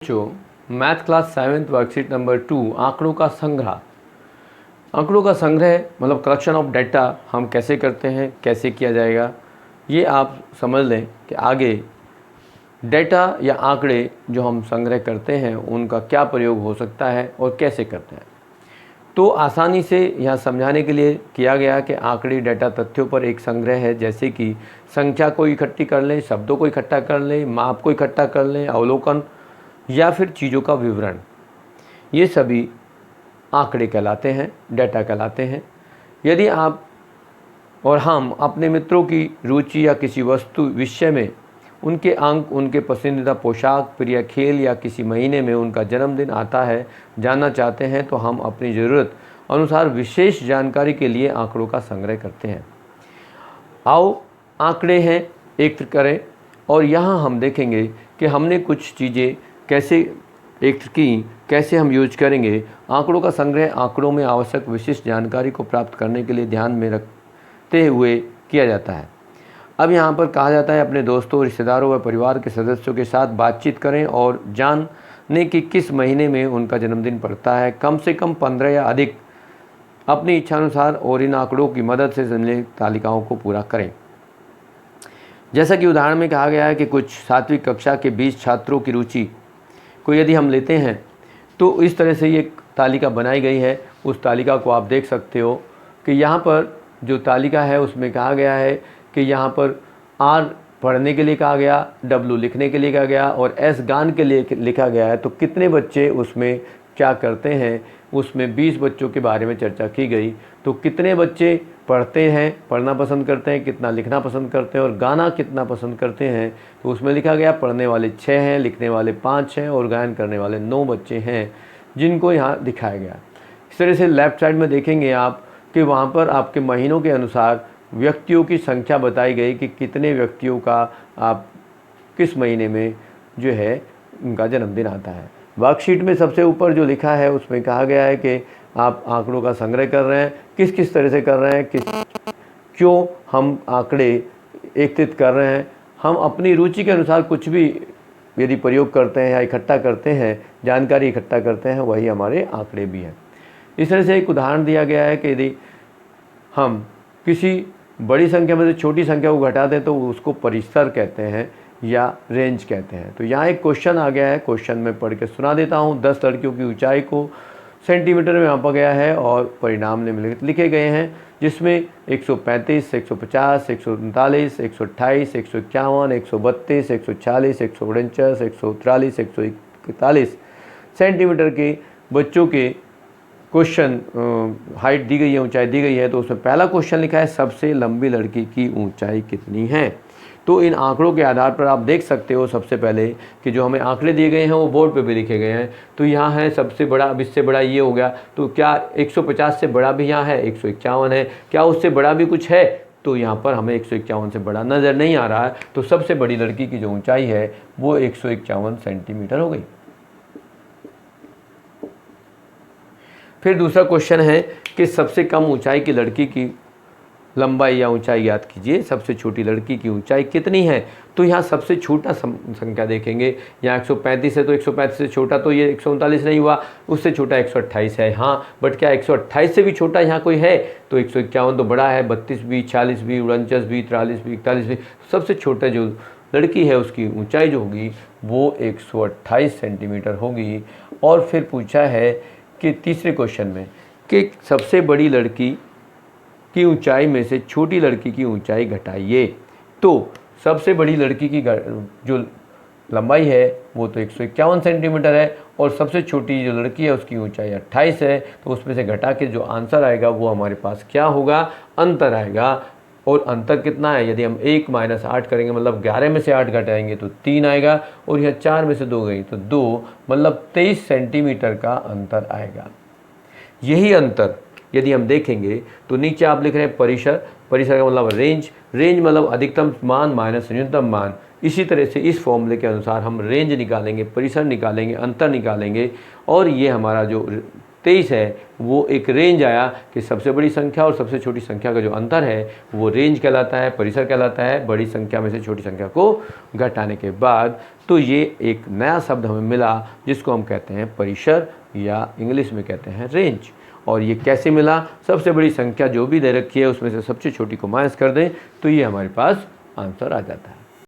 बच्चों math class 7th worksheet number 2 आंकड़ों का संग्रह। आंकड़ों का संग्रह मतलब कलेक्शन ऑफ डाटा हम कैसे करते हैं, कैसे किया जाएगा, ये आप समझ लें कि आगे डाटा या आंकड़े जो हम संग्रह करते हैं उनका क्या प्रयोग हो सकता है और कैसे करते हैं। तो आसानी से यहाँ समझाने के लिए किया गया कि आंकड़े डाटा तथ्यों पर एक संग्रह है, जैसे कि संख्या को इकट्ठी कर लें, शब्दों को इकट्ठा कर लें, माप को इकट्ठा कर लें, अवलोकन या फिर चीज़ों का विवरण। ये सभी आंकड़े कहलाते हैं, डाटा कहलाते हैं। यदि आप और हम अपने मित्रों की रुचि या किसी वस्तु विषय में उनके अंक, उनके पसंदीदा पोशाक, प्रिय खेल या किसी महीने में उनका जन्मदिन आता है जानना चाहते हैं, तो हम अपनी ज़रूरत अनुसार विशेष जानकारी के लिए आंकड़ों का संग्रह करते हैं। आओ आंकड़े हैं एकत्र करें और यहाँ हम देखेंगे कि हमने कुछ चीज़ें कैसे एकत्र की, कैसे हम यूज करेंगे। आंकड़ों का संग्रह आंकड़ों में आवश्यक विशिष्ट जानकारी को प्राप्त करने के लिए ध्यान में रखते हुए किया जाता है। अब यहाँ पर कहा जाता है अपने दोस्तों, रिश्तेदारों व परिवार के सदस्यों के साथ बातचीत करें और जानने कि किस महीने में उनका जन्मदिन पड़ता है। कम से कम 15 या अधिक अपनी इच्छानुसार और इन आंकड़ों की मदद से सम्मिलित तालिकाओं को पूरा करें। जैसा कि उदाहरण में कहा गया है कि कुछ 7वीं कक्षा के 20 छात्रों की रुचि को यदि हम लेते हैं तो इस तरह से ये तालिका बनाई गई है। उस तालिका को आप देख सकते हो कि यहाँ पर जो तालिका है उसमें कहा गया है कि यहाँ पर R पढ़ने के लिए कहा गया, W लिखने के लिए कहा गया और S गान के लिए लिखा गया है। तो कितने बच्चे उसमें क्या करते हैं, उसमें 20 बच्चों के बारे में चर्चा की गई। तो कितने बच्चे पढ़ते हैं, पढ़ना पसंद करते हैं, कितना लिखना पसंद करते हैं और गाना कितना पसंद करते हैं। तो उसमें लिखा गया पढ़ने वाले 6 हैं, लिखने वाले 5 हैं और गायन करने वाले 9 बच्चे हैं, जिनको यहाँ दिखाया गया। इस तरह से लेफ़्ट साइड में देखेंगे आप कि वहाँ पर आपके महीनों के अनुसार व्यक्तियों की संख्या बताई गई कि कितने व्यक्तियों का आप किस महीने में जो है उनका जन्मदिन आता है। वर्कशीट में सबसे ऊपर जो लिखा है उसमें कहा गया है कि आप आंकड़ों का संग्रह कर रहे हैं, किस किस तरह से कर रहे हैं, क्यों हम आंकड़े एकत्रित कर रहे हैं। हम अपनी रुचि के अनुसार कुछ भी यदि प्रयोग करते हैं या इकट्ठा करते हैं, जानकारी इकट्ठा करते हैं, वही हमारे आंकड़े भी हैं। इस तरह से एक उदाहरण दिया गया है कि यदि हम किसी बड़ी संख्या में से छोटी संख्या को घटा दें तो उसको परिसर कहते हैं या रेंज कहते हैं। तो यहाँ एक क्वेश्चन आ गया है, क्वेश्चन में पढ़ के सुना देता हूँ। 10 लड़कियों की ऊंचाई को सेंटीमीटर में मापा गया है और परिणाम निम्नलिखित लिखे गए हैं, जिसमें 135, 150, 139, 128, 151, 132, 140, 149, 143, 141 सेंटीमीटर के बच्चों के क्वेश्चन हाइट दी गई है, ऊंचाई दी गई है। तो उसमें पहला क्वेश्चन लिखा है सबसे लंबी लड़की की ऊंचाई कितनी है। तो इन आंकड़ों के आधार पर आप देख सकते हो सबसे पहले कि जो हमें आंकड़े दिए गए हैं वो बोर्ड पे भी लिखे गए हैं। तो यहाँ है सबसे बड़ा, अब इससे बड़ा ये हो गया। तो क्या 150 से बड़ा भी यहाँ है, 151 है, क्या उससे बड़ा भी कुछ है? तो यहाँ पर हमें 151 से बड़ा नज़र नहीं आ रहा है। तो सबसे बड़ी लड़की की जो ऊँचाई है वो 151 सेंटीमीटर हो गई। फिर दूसरा क्वेश्चन है कि सबसे कम ऊंचाई की लड़की की लंबाई या ऊंचाई ज्ञात कीजिए। सबसे छोटी लड़की की ऊंचाई कितनी है? तो यहाँ सबसे छोटा संख्या देखेंगे। यहाँ 135 है तो 135 से छोटा तो ये 139 नहीं हुआ, उससे छोटा 128 है। हाँ, बट क्या 128 से भी छोटा यहाँ कोई है? तो 151 तो बड़ा है, 32 भी, 40 भी, 49 भी, 43 भी, 41 भी। सबसे छोटा जो लड़की है उसकी ऊँचाई जो होगी वो 128 सेंटीमीटर होगी। और फिर पूछा है कि तीसरे क्वेश्चन में कि सबसे बड़ी लड़की की ऊंचाई में से छोटी लड़की की ऊंचाई घटाइए। तो सबसे बड़ी लड़की की जो लंबाई है वो तो 151 सेंटीमीटर है और सबसे छोटी जो लड़की है उसकी ऊंचाई 28 है। तो उसमें से घटा के जो आंसर आएगा वो हमारे पास क्या होगा? अंतर आएगा। और अंतर कितना है? यदि हम 1 - 8 करेंगे मतलब 11 में से 8 घटाएंगे तो 3 आएगा और यहाँ 4 में से 2 गई तो 2, मतलब 23 सेंटीमीटर का अंतर आएगा। यही अंतर यदि हम देखेंगे तो नीचे आप लिख रहे हैं परिसर, परिसर का मतलब रेंज, रेंज मतलब अधिकतम मान माइनस न्यूनतम मान। इसी तरह से इस फॉर्मूले के अनुसार हम रेंज निकालेंगे, परिसर निकालेंगे, अंतर निकालेंगे और ये हमारा जो 23 है वो एक रेंज आया कि सबसे बड़ी संख्या और सबसे छोटी संख्या का जो अंतर है वो रेंज कहलाता है, परिसर कहलाता है, बड़ी संख्या में से छोटी संख्या को घटाने के बाद। तो ये एक नया शब्द हमें मिला जिसको हम कहते हैं परिसर या इंग्लिश में कहते हैं रेंज। और ये कैसे मिला? सबसे बड़ी संख्या जो भी दे रखी है उसमें से सबसे छोटी को माइनस कर दें तो ये हमारे पास आंसर आ जाता है।